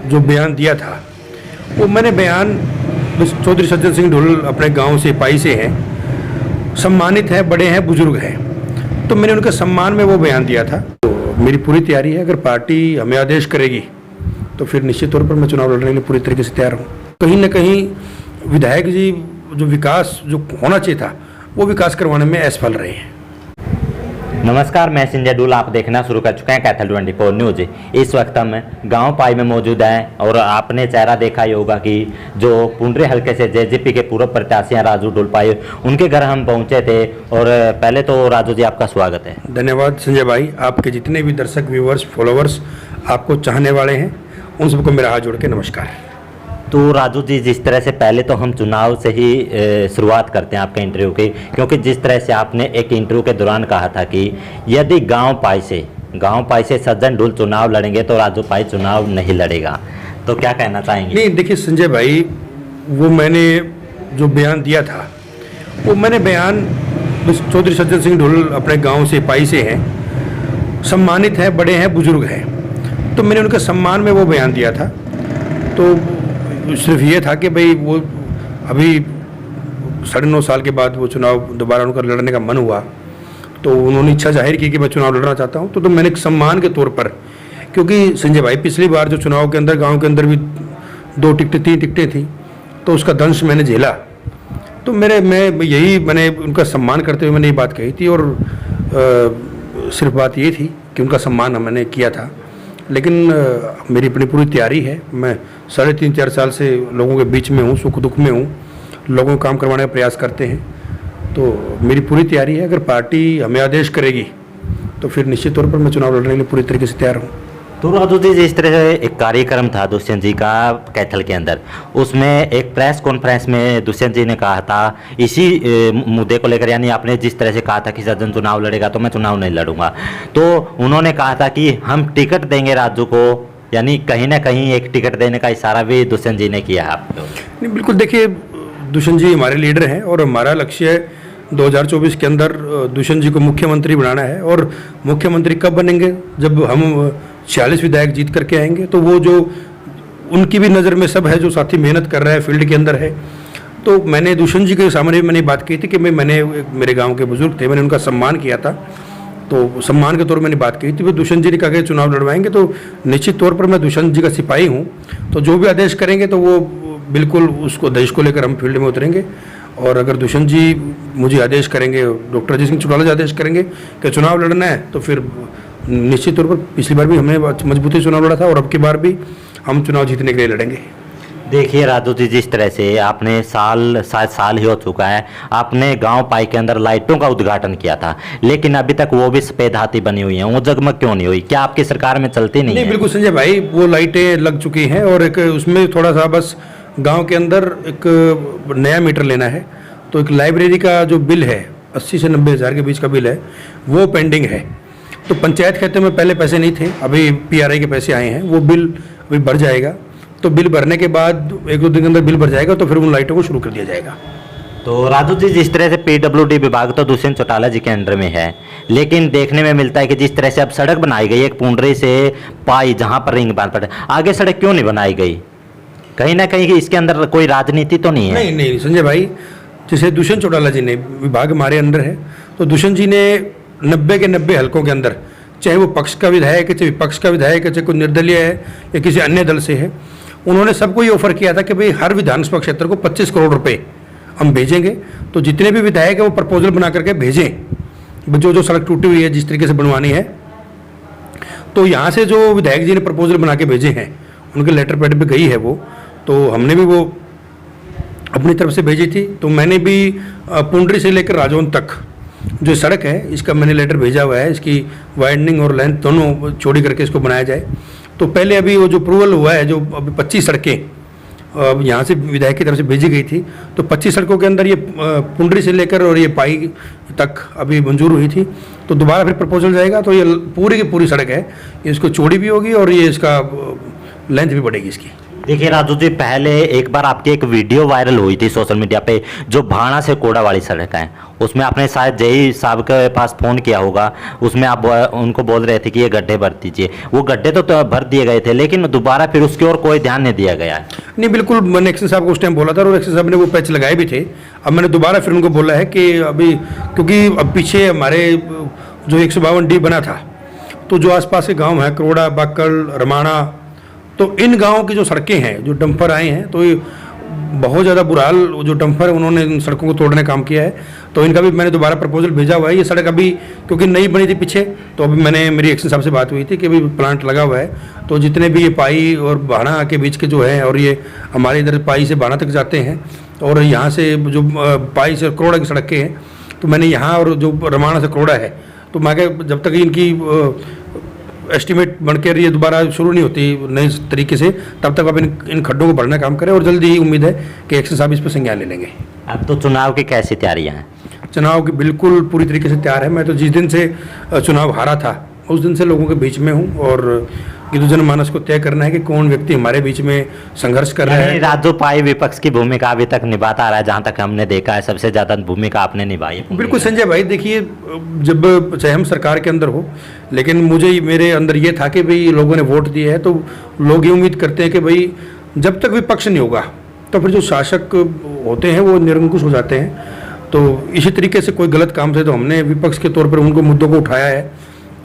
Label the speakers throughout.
Speaker 1: जो बयान दिया था वो मैंने बयान चौधरी सज्जन सिंह ढुल अपने गांव से पाई से हैं, सम्मानित हैं, बड़े हैं, बुजुर्ग हैं, तो मैंने उनके सम्मान में वो बयान दिया था। तो मेरी पूरी तैयारी है, अगर पार्टी हमें आदेश करेगी तो फिर निश्चित तौर पर मैं चुनाव लड़ने के लिए पूरी तरीके से तैयार हूँ। कहीं ना कहीं विधायक जी जो विकास जो होना चाहिए था वो विकास करवाने में असफल रहे हैं।
Speaker 2: नमस्कार, मैं संजय ढुल, आप देखना शुरू कर चुके हैं कैथल 24 न्यूज। इस वक्त हम गांव पाई में मौजूद हैं और आपने चेहरा देखा ही होगा कि जो पुंडरी हल्के से जेजेपी के पूर्व प्रत्याशी हैं राजू ढुल पाई, उनके घर हम पहुंचे थे। और पहले तो राजू जी आपका स्वागत है।
Speaker 1: धन्यवाद संजय भाई, आपके जितने भी दर्शक, व्यूवर्स, फॉलोवर्स, आपको चाहने वाले हैं, उन सबको मेरा हाथ जोड़ के नमस्कार।
Speaker 2: तो राजू जी, जिस तरह से पहले तो हम चुनाव से ही शुरुआत करते हैं आपके इंटरव्यू की, क्योंकि जिस तरह से आपने एक इंटरव्यू के दौरान कहा था कि यदि गांव पाई से सज्जन ढुल चुनाव लड़ेंगे तो राजू पाई चुनाव नहीं लड़ेगा, तो क्या कहना चाहेंगे?
Speaker 1: नहीं, देखिए संजय भाई, वो मैंने जो बयान दिया था वो मैंने बयान चौधरी सज्जन सिंह ढुल अपने गाँव से पाई से हैं, सम्मानित हैं, बड़े हैं, बुजुर्ग हैं, तो मैंने उनके सम्मान में वो बयान दिया था। तो सिर्फ ये था कि भाई वो अभी 9.5 साल के बाद वो चुनाव दोबारा उनका लड़ने का मन हुआ, तो उन्होंने इच्छा जाहिर की कि मैं चुनाव लड़ना चाहता हूँ। तो मैंने एक सम्मान के तौर पर, क्योंकि संजय भाई पिछली बार जो चुनाव के अंदर गांव के अंदर भी 2 टिकटें 3 टिकटें थी, तो उसका दंश मैंने झेला। तो मैंने उनका सम्मान करते हुए मैंने ये बात कही थी, और सिर्फ बात ये थी कि उनका सम्मान मैंने किया था। लेकिन मेरी अपनी पूरी तैयारी है, मैं 3.5-4 साल से लोगों के बीच में हूँ, सुख दुख में हूँ, लोगों को काम करवाने का प्रयास करते हैं, तो मेरी पूरी तैयारी है। अगर पार्टी हमें आदेश करेगी तो फिर निश्चित तौर पर मैं चुनाव लड़ने के लिए पूरी तरीके से तैयार हूँ।
Speaker 2: तो राजू जी, जिस तरह से एक कार्यक्रम था दुष्यंत जी का कैथल के अंदर, उसमें एक प्रेस कॉन्फ्रेंस में दुष्यंत जी ने कहा था इसी मुद्दे को लेकर, यानी आपने जिस तरह से कहा था कि सज्जन चुनाव लड़ेगा तो मैं चुनाव नहीं लड़ूंगा, तो उन्होंने कहा था कि हम टिकट देंगे राजू को, यानी कहीं ना कहीं एक टिकट देने का इशारा भी दुष्यंत जी ने किया आपको।
Speaker 1: नहीं, बिल्कुल, देखिए दुष्यंत जी हमारे लीडर हैं और हमारा लक्ष्य 2024 के अंदर दुष्यंत जी को मुख्यमंत्री बनाना है। और मुख्यमंत्री कब बनेंगे? जब हम 46 विधायक जीत करके आएंगे। तो वो जो उनकी भी नज़र में सब है, जो साथी मेहनत कर रहा है, फील्ड के अंदर है। तो मैंने दुष्यंत जी के सामने मैंने बात की थी कि मैंने मेरे गांव के बुजुर्ग थे, मैंने उनका सम्मान किया था, तो सम्मान के तौर पर मैंने बात की थी। वो दुष्यंत जी ने कहा कि चुनाव लड़वाएंगे, तो निश्चित तौर पर मैं दुष्यंत जी का सिपाही हूँ, तो जो भी आदेश करेंगे तो वो बिल्कुल उसको आदेश को लेकर हम फील्ड में उतरेंगे। और अगर दुष्यंत जी मुझे आदेश करेंगे, डॉक्टर अजय सिंह चौटाला जी आदेश करेंगे कि चुनाव लड़ना है, तो फिर निश्चित तौर पर, पिछली बार भी हमने मजबूती चुनाव लड़ा था और अब की बार भी हम चुनाव जीतने के लिए लड़ेंगे।
Speaker 2: देखिए राजू जी, जिस तरह से आपने शायद साल ही हो चुका है, आपने गांव पाई के अंदर लाइटों का उद्घाटन किया था, लेकिन अभी तक वो भी सफेद हाथी बनी हुई हैं, वो जगमग क्यों नहीं हुई? क्या आपकी सरकार में चलती नहीं है?
Speaker 1: बिल्कुल संजय भाई, वो लाइटें लग चुकी हैं और एक उसमें थोड़ा सा बस गांव के अंदर एक नया मीटर लेना है। तो एक लाइब्रेरी का जो बिल है 80 से 90 हज़ार के बीच का बिल है, वो पेंडिंग है। तो पंचायत खाते में पहले पैसे नहीं थे, अभी PRI के पैसे आए हैं, वो बिल अभी भर जाएगा। तो बिल भरने के बाद 1-2 दिन के अंदर बिल भर जाएगा, तो फिर उन लाइटों को शुरू कर दिया जाएगा।
Speaker 2: तो राजू जी, जिस तरह से PWD विभाग तो दुष्यंत चौटाला जी के अंडर में है, लेकिन देखने में मिलता है कि जिस तरह से अब सड़क बनाई गई एक पुंडरी से पाई, जहां पर रिंग बांध पड़े, आगे सड़क क्यों नहीं बनाई गई? कहीं ना कहीं इसके अंदर कोई राजनीति तो नहीं है?
Speaker 1: नहीं संजय भाई, जैसे दुष्यंत चौटाला जी ने, विभाग हमारे अंडर है, तो दुष्यंत जी ने 90 के 90 हलकों के अंदर, चाहे वो पक्ष का विधायक है, चाहे विपक्ष का विधायक है, चाहे कोई निर्दलीय है या किसी अन्य दल से है, उन्होंने सबको ये ऑफर किया था कि भाई हर विधानसभा क्षेत्र को 25 करोड़ रुपए हम भेजेंगे। तो जितने भी विधायक है वो प्रपोजल बना करके भेजें, जो सड़क टूटी हुई है जिस तरीके से बनवानी है। तो यहाँ से जो विधायक जी ने प्रपोजल बना के भेजे हैं, उनके लेटर पैड पे गई है वो, तो हमने भी वो अपनी तरफ से भेजी थी। तो मैंने भी पुंडरी से लेकर राजौन तक जो सड़क है, इसका मैंने लेटर भेजा हुआ है, इसकी वाइडनिंग और लेंथ दोनों चौड़ी करके इसको बनाया जाए। तो पहले अभी वो जो अप्रूवल हुआ है, जो अभी 25 सड़कें यहाँ से विधायक की तरफ से भेजी गई थी, तो 25 सड़कों के अंदर ये पुंडरी से लेकर और ये पाई तक अभी मंजूर हुई थी। तो दोबारा फिर प्रपोजल जाएगा, तो ये पूरी की पूरी सड़क है, इसको चौड़ी भी होगी और ये इसका लेंथ भी बढ़ेगी इसकी।
Speaker 2: देखिए राजू जी, पहले एक बार आपकी एक वीडियो वायरल हुई थी सोशल मीडिया पे, जो भाणा से कोड़ा वाली सड़क है, उसमें आपने शायद जय साहब के पास फ़ोन किया होगा। उसमें आप उनको बोल रहे थे कि ये गड्ढे भर दीजिए। वो गड्ढे तो भर दिए गए थे, लेकिन दोबारा फिर उसकी ओर कोई ध्यान नहीं दिया गया है।
Speaker 1: नहीं, बिल्कुल मैंने एक्शन साहब को उस टाइम बोला था और एक्शन साहब ने वो पैच लगाए भी थे। अब मैंने दोबारा फिर उनको बोला है कि अभी, क्योंकि अब पीछे हमारे जो 152D बना था, तो जो आसपास के गांव हैं करोड़ा, बाकल, रमाणा, तो इन गांवों की जो सड़कें हैं, जो डंपर आए हैं, तो ये बहुत ज़्यादा बुरा हाल, जो डंपर है उन्होंने इन सड़कों को तोड़ने का काम किया है। तो इनका भी मैंने दोबारा प्रपोजल भेजा हुआ है। ये सड़क अभी क्योंकि नई बनी थी पीछे, तो अभी मेरी एक्शन साहब से बात हुई थी कि अभी प्लांट लगा हुआ है, तो जितने भी ये पाई और भाणा के बीच के जो है, और ये हमारे इधर पाई से भाणा तक जाते हैं, और यहाँ से जो पाई से करोड़ा की सड़कें हैं, तो मैंने यहाँ, और जो रमाणा से करोड़ा है, तो मैं जब तक इनकी एस्टिमेट बनकर ये दोबारा शुरू नहीं होती नए तरीके से, तब तक आप इन खड्डों को भरना काम करें, और जल्दी ही उम्मीद है कि एक्शन साहब इस पर संज्ञान ले लेंगे।
Speaker 2: अब तो चुनाव की कैसी तैयारियां हैं?
Speaker 1: चुनाव की बिल्कुल पूरी तरीके से तैयार है। मैं तो जिस दिन से चुनाव हारा था उस दिन से लोगों के बीच में हूँ, और हिंदू जनमानस को तय करना है कि कौन व्यक्ति हमारे बीच में संघर्ष कर रहा है।
Speaker 2: राजू पाई विपक्ष की भूमिका अभी तक निभाता आ रहा है, जहाँ तक हमने देखा है सबसे ज़्यादा भूमिका आपने निभाई है।
Speaker 1: बिल्कुल संजय भाई, देखिए, जब चाहे हम सरकार के अंदर हो, लेकिन मुझे मेरे अंदर ये था कि भाई लोगों ने वोट दिए है, तो लोग ये उम्मीद करते हैं कि भाई जब तक विपक्ष नहीं होगा तो फिर जो शासक होते हैं वो निरंकुश हो जाते हैं। तो इसी तरीके से कोई गलत काम थे तो हमने विपक्ष के तौर पर उनको मुद्दों को उठाया है,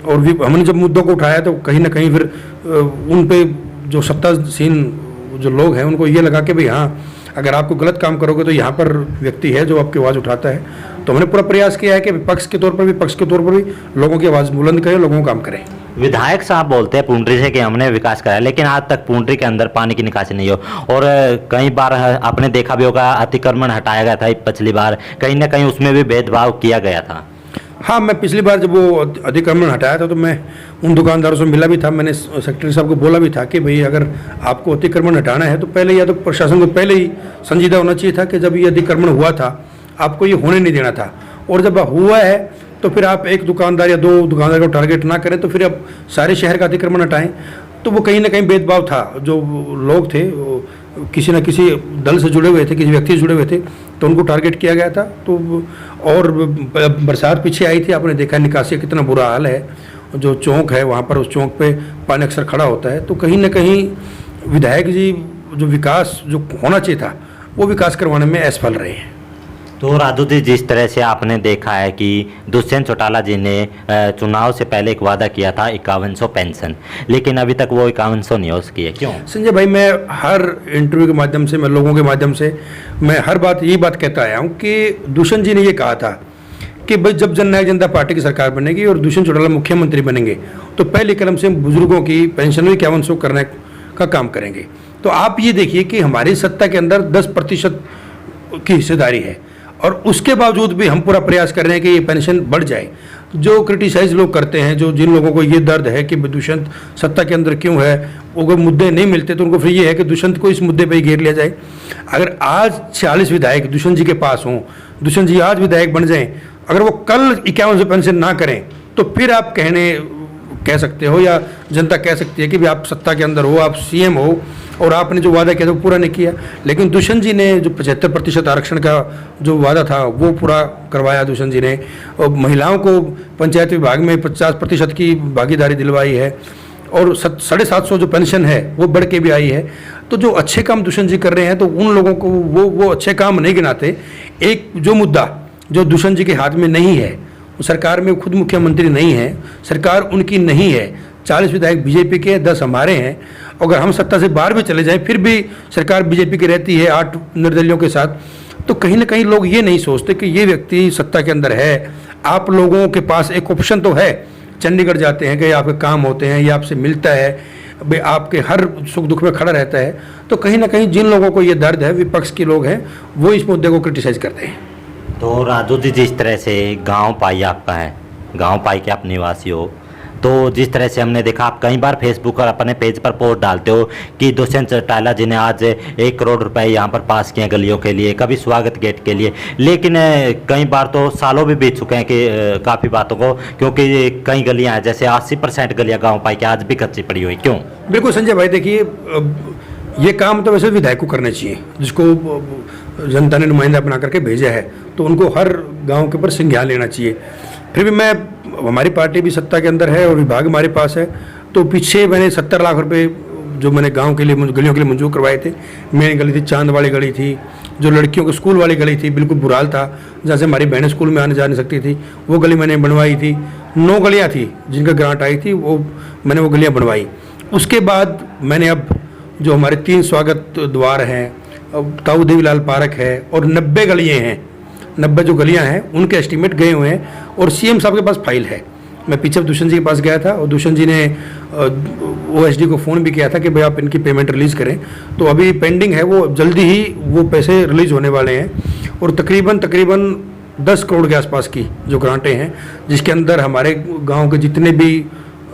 Speaker 1: और हमने जब मुद्दों को उठाया तो कहीं ना कहीं फिर उन पे जो सत्तासीन जो लोग हैं उनको ये लगा कि भाई हाँ, अगर आपको गलत काम करोगे तो यहाँ पर व्यक्ति है जो आपकी आवाज़ उठाता है। तो हमने पूरा प्रयास किया है कि विपक्ष के तौर पर भी, पक्ष के तौर पर भी लोगों की आवाज़ बुलंद करें, लोगों को काम करें।
Speaker 2: विधायक साहब बोलते हैं पुंडरी से कि हमने विकास कराया, लेकिन आज तक पुंडरी के अंदर पानी की निकासी नहीं हो, और कई बार आपने देखा भी होगा अतिक्रमण हटाया गया था पिछली बार, कहीं ना कहीं उसमें भी भेदभाव किया गया था।
Speaker 1: हाँ, मैं पिछली बार जब वो अतिक्रमण हटाया था तो मैं उन दुकानदारों से मिला भी था। मैंने सेक्रेटरी साहब को बोला भी था कि भाई अगर आपको अतिक्रमण हटाना है तो पहले, या तो प्रशासन को पहले ही संजीदा होना चाहिए था कि जब ये अतिक्रमण हुआ था आपको ये होने नहीं देना था, और जब हुआ है तो फिर आप एक दुकानदार या दो दुकानदार को टारगेट ना करें, तो फिर आप सारे शहर का अतिक्रमण हटाएं। तो वो कहीं ना कहीं भेदभाव था। जो लोग थे किसी न किसी दल से जुड़े हुए थे, किसी व्यक्ति से जुड़े हुए थे, तो उनको टारगेट किया गया था। तो और बरसात पीछे आई थी, आपने देखा निकासी का कितना बुरा हाल है। जो चौक है वहाँ पर, उस चौक पे पानी अक्सर खड़ा होता है। तो कहीं ना कहीं विधायक जी जो विकास जो होना चाहिए था वो विकास करवाने में असफल रहे हैं।
Speaker 2: तो राजू जी, जिस तरह से आपने देखा है कि दुष्यंत चौटाला जी ने चुनाव से पहले एक वादा किया था 5100 पेंशन, लेकिन अभी तक वो 5100 नहीं हो सकी है, क्यों?
Speaker 1: संजय भाई, मैं हर इंटरव्यू के माध्यम से, मैं लोगों के माध्यम से, मैं हर बात यही बात कहता आया हूँ कि दुष्यंत जी ने ये कहा था कि भाई जब जननायक जनता पार्टी की सरकार बनेगी और दुष्यंत चौटाला मुख्यमंत्री बनेंगे तो पहले कदम से बुजुर्गों की पेंशन में 5100 करने का काम करेंगे। तो आप ये देखिए कि हमारी सत्ता के अंदर 10% की हिस्सेदारी है, और उसके बावजूद भी हम पूरा प्रयास कर रहे हैं कि ये पेंशन बढ़ जाए। जो क्रिटिसाइज लोग करते हैं, जो जिन लोगों को ये दर्द है कि दुष्यंत सत्ता के अंदर क्यों है, अगर मुद्दे नहीं मिलते तो उनको फिर ये है कि दुष्यंत को इस मुद्दे पे ही घेर लिया जाए। अगर आज 46 विधायक दुष्यंत जी के पास हों, दुष्यंत जी आज विधायक बन जाएं, अगर वो कल 5100 पेंशन ना करें तो फिर आप कह सकते हो, या जनता कह सकती है कि भी आप सत्ता के अंदर हो, आप सीएम हो और आपने जो वादा किया था वो पूरा नहीं किया। लेकिन दुष्यंत जी ने जो 75% आरक्षण का जो वादा था वो पूरा करवाया दुष्यंत जी ने, और महिलाओं को पंचायत विभाग में 50% की भागीदारी दिलवाई है, और 750 जो पेंशन है वो बढ़ के भी आई है। तो जो अच्छे काम दुष्यंत जी कर रहे हैं तो उन लोगों को वो अच्छे काम नहीं गिनाते। एक जो मुद्दा जो दुष्यंत जी के हाथ में नहीं है, सरकार में खुद मुख्यमंत्री नहीं है, सरकार उनकी नहीं है, 40 विधायक बीजेपी के, 10 हमारे हैं। अगर हम सत्ता से बाहर भी चले जाएं फिर भी सरकार बीजेपी की रहती है 8 निर्दलियों के साथ। तो कहीं ना कहीं लोग ये नहीं सोचते कि ये व्यक्ति सत्ता के अंदर है। आप लोगों के पास एक ऑप्शन तो है, चंडीगढ़ जाते हैं कि आपके काम होते हैं, ये आपसे मिलता है, भाई आपके हर सुख दुख में खड़ा रहता है। तो कहीं ना कहीं जिन लोगों को ये दर्द है, विपक्ष के लोग हैं, वो इस मुद्दे को क्रिटिसाइज करते हैं।
Speaker 2: तो राजू जी, जिस तरह से गांव पाई आपका है, गांव पाई के आप निवासी हो, तो जिस तरह से हमने देखा आप कई बार फेसबुक और अपने पेज पर पोस्ट डालते हो कि दुष्यंत चौटाला जी ने आज 1 करोड़ रुपए यहाँ पर पास किए गलियों के लिए, कभी स्वागत गेट के लिए, लेकिन कई बार तो सालों भी बीत चुके हैं कि काफ़ी बातों को, क्योंकि कई गलियाँ हैं जैसे 80% गलियाँ गाँव पाई के आज भी कच्ची पड़ी हुई, क्यों?
Speaker 1: बिल्कुल संजय भाई, देखिए ये काम तो वैसे विधायक को करना चाहिए, जिसको जनता ने नुमाइंदा बना करके भेजा है, तो उनको हर गांव के ऊपर संज्ञान लेना चाहिए। फिर भी हमारी पार्टी भी सत्ता के अंदर है और विभाग हमारे पास है, तो पीछे मैंने 70 लाख रुपए जो मैंने गांव के लिए गलियों के लिए मंजूर करवाए थे। मेन गली थी, चांद वाली गली थी, जो लड़कियों के स्कूल वाली गली थी, बिल्कुल बुराल था, जहाँ से हमारी बहनें स्कूल में आने जा नहीं सकती थी, वो गली मैंने बनवाई थी। 9 गलियाँ थी जिनका ग्रांट आई थी, मैंने वो गलियाँ बनवाई। उसके बाद मैंने अब जो हमारे 3 स्वागत द्वार हैं, ताऊ देवीलाल पार्क है और 90 गलियाँ हैं, 90 जो गलियाँ हैं उनके एस्टीमेट गए हुए हैं और सीएम साहब के पास फाइल है। मैं पीछे दुष्यंत जी के पास गया था और दुष्यंत जी ने ओएसडी को फ़ोन भी किया था कि भाई आप इनकी पेमेंट रिलीज़ करें, तो अभी पेंडिंग है, वो जल्दी ही वो पैसे रिलीज़ होने वाले हैं। और तकरीबन 10 करोड़ के आसपास की जो ग्रांटें हैं, जिसके अंदर हमारे गांव के जितने भी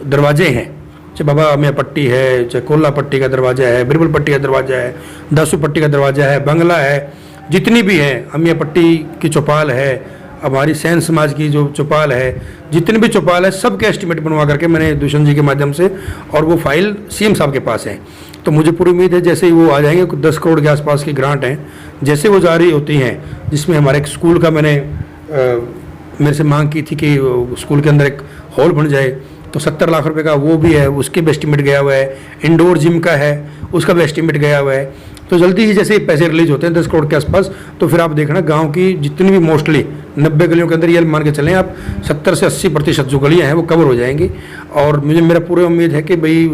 Speaker 1: दरवाजे हैं, चाहे बाबा अमिया पट्टी है, चाहे कोल्ला पट्टी का दरवाज़ा है, बिरबल पट्टी का दरवाज़ा है, दासू पट्टी का दरवाज़ा है, बंगला है, जितनी भी है, अमिया पट्टी की चौपाल है, हमारी सैन समाज की जो चौपाल है, जितने भी चौपाल है, सब के एस्टीमेट बनवा करके मैंने दुष्यंत जी के माध्यम से, और वो फाइल सीएम साहब के पास है। तो मुझे पूरी उम्मीद है जैसे ही वो आ जाएंगे, 10 करोड़ के आसपास की ग्रांट हैं, जैसे वो जारी होती हैं, जिसमें हमारे एक स्कूल का मेरे से मांग की थी कि स्कूल के अंदर एक हॉल बन जाए, तो 70 लाख रुपए का वो भी है, उसके भी एस्टीमेट गया हुआ है। इंडोर जिम का है, उसका भी एस्टीमेट गया हुआ है। तो जल्दी ही जैसे पैसे रिलीज होते हैं 10 करोड़ के आसपास, तो फिर आप देखना गांव की जितनी भी मोस्टली 90 गलियों के अंदर ये मान के चलें आप 70 से 80% जो गलियां हैं वो कवर हो जाएंगी। और मेरा पूरी उम्मीद है कि भाई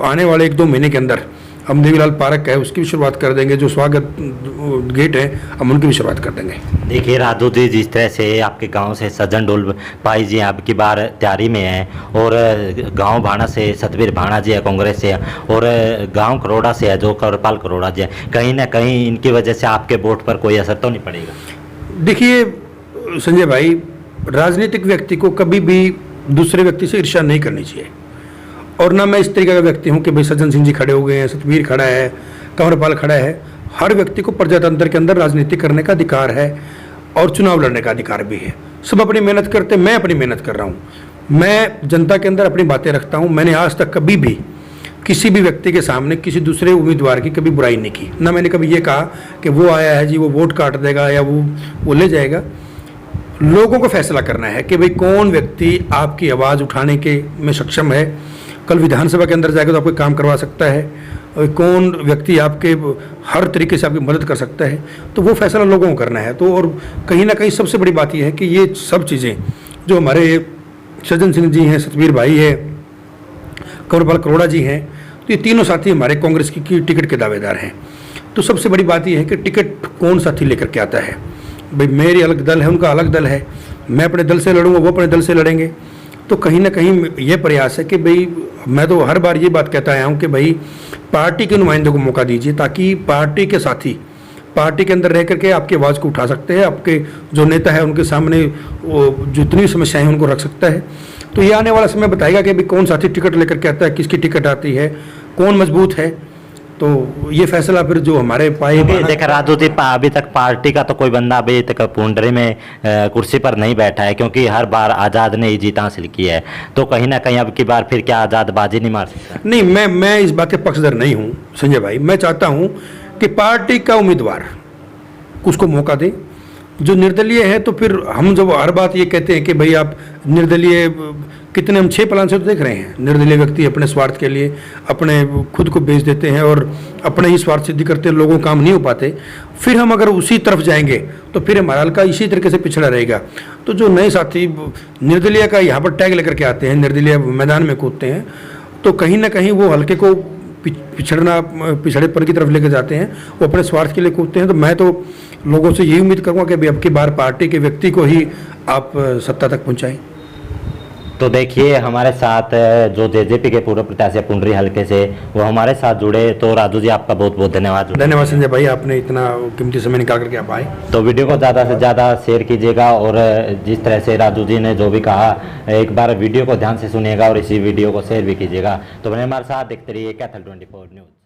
Speaker 1: आने वाले 1-2 महीने के अंदर हम देवीलाल पार्क है उसकी भी शुरुआत कर देंगे, जो स्वागत गेट है हम उनकी भी शुरुआत कर देंगे।
Speaker 2: देखिए राजू जी, जिस तरह से आपके गांव से सज्जन ढोल पाई जी अब की बार तैयारी में हैं, और गांव भाणा से सतवीर भाणा जी है कांग्रेस से, और गांव करोड़ा से है जो करपाल करोड़ा जी है, कहीं ना कहीं इनकी वजह से आपके वोट पर कोई असर तो नहीं पड़ेगा?
Speaker 1: देखिए संजय भाई, राजनीतिक व्यक्ति को कभी भी दूसरे व्यक्ति से ईर्ष्या नहीं करनी चाहिए, और ना मैं इस तरीके का व्यक्ति हूँ कि भाई सज्जन सिंह जी खड़े हो गए हैं, सतवीर खड़ा है, कंवरपाल खड़ा है। हर व्यक्ति को प्रजातंत्र के अंदर राजनीति करने का अधिकार है और चुनाव लड़ने का अधिकार भी है। सब अपनी मेहनत करते, मैं अपनी मेहनत कर रहा हूँ, मैं जनता के अंदर अपनी बातें रखता हूँ। मैंने आज तक कभी भी किसी भी व्यक्ति के सामने किसी दूसरे उम्मीदवार की कभी बुराई नहीं की, ना मैंने कभी ये कहा कि वो आया है जी वो वोट काट देगा या वो ले जाएगा। लोगों को फैसला करना है कि भाई कौन व्यक्ति आपकी आवाज़ उठाने के में सक्षम है, कल विधानसभा के अंदर जाएगा तो आपको काम करवा सकता है, और कौन व्यक्ति आपके हर तरीके से आपकी मदद कर सकता है, तो वो फैसला लोगों को करना है। तो और कहीं ना कहीं सबसे बड़ी बात यह है कि ये सब चीज़ें जो हमारे सज्जन सिंह जी हैं, सतवीर भाई है, कंवरपाल करोड़ा जी हैं, तो ये तीनों साथी हमारे कांग्रेस की टिकट के दावेदार हैं। तो सबसे बड़ी बात यह है कि टिकट कौन साथी लेकर के आता है। भाई मेरी अलग दल है, उनका अलग दल है, मैं अपने दल से लड़ूंगा, वो अपने दल से लड़ेंगे। तो कहीं ना कहीं ये प्रयास है कि भाई मैं तो हर बार ये बात कहता आया हूँ कि भाई पार्टी के नुमाइंदों को मौका दीजिए, ताकि पार्टी के साथी पार्टी के अंदर रह करके आपकी आवाज़ को उठा सकते हैं, आपके जो नेता है उनके सामने जितनी समस्याएं उनको रख सकता है। तो ये आने वाला समय बताएगा कि भाई कौन साथी टिकट लेकर के आता है, किसकी टिकट आती है, कौन मजबूत है। तो ये फैसला फिर जो हमारे पाए
Speaker 2: देखा राजू जी, अभी तक पार्टी का तो कोई बंदा अभी तक पुंडरी में कुर्सी पर नहीं बैठा है, क्योंकि हर बार आज़ाद ने ही जीत हासिल की है। तो कहीं ना कहीं अब की बार फिर क्या आज़ाद बाजी नहीं मार सकता?
Speaker 1: नहीं, मैं इस बात के पक्षधर नहीं हूँ संजय भाई। मैं चाहता हूँ कि पार्टी का उम्मीदवार उसको मौका दे जो निर्दलीय है। तो फिर हम जब हर बात ये कहते हैं कि भाई आप निर्दलीय, कितने हम 6 प्लान से तो देख रहे हैं, निर्दलीय व्यक्ति अपने स्वार्थ के लिए अपने खुद को बेच देते हैं और अपने ही स्वार्थ सिद्धि करते हैं, लोगों काम नहीं हो पाते। फिर हम अगर उसी तरफ जाएंगे तो फिर हमारा हल्का इसी तरीके से पिछड़ा रहेगा। तो जो नए साथी निर्दलीय का यहाँ पर टैग लेकर के आते हैं, निर्दलीय मैदान में कूदते हैं, तो कहीं ना कहीं वो हल्के को पिछड़ेपन की तरफ लेकर जाते हैं, वो अपने स्वार्थ के लिए कूदते हैं। तो मैं तो लोगों से यही उम्मीद करूँगा कि भाई अब की बार पार्टी के व्यक्ति को ही आप सत्ता तक पहुँचाएं।
Speaker 2: तो देखिए हमारे साथ जो जेजेपी के पूर्व प्रत्याशी पुंडरी हल्के से वो हमारे साथ जुड़े। तो राजू जी आपका बहुत बहुत धन्यवाद।
Speaker 1: धन्यवाद संजय भाई, आपने इतना कीमती समय निकाल करके आप आए।
Speaker 2: तो वीडियो को ज़्यादा से ज़्यादा शेयर कीजिएगा, और जिस तरह से राजू जी ने जो भी कहा एक बार वीडियो को ध्यान से सुनिएगा और इसी वीडियो को शेयर भी कीजिएगा। तो बने हमारे साथ देखते रहिए कैथल 24 न्यूज़।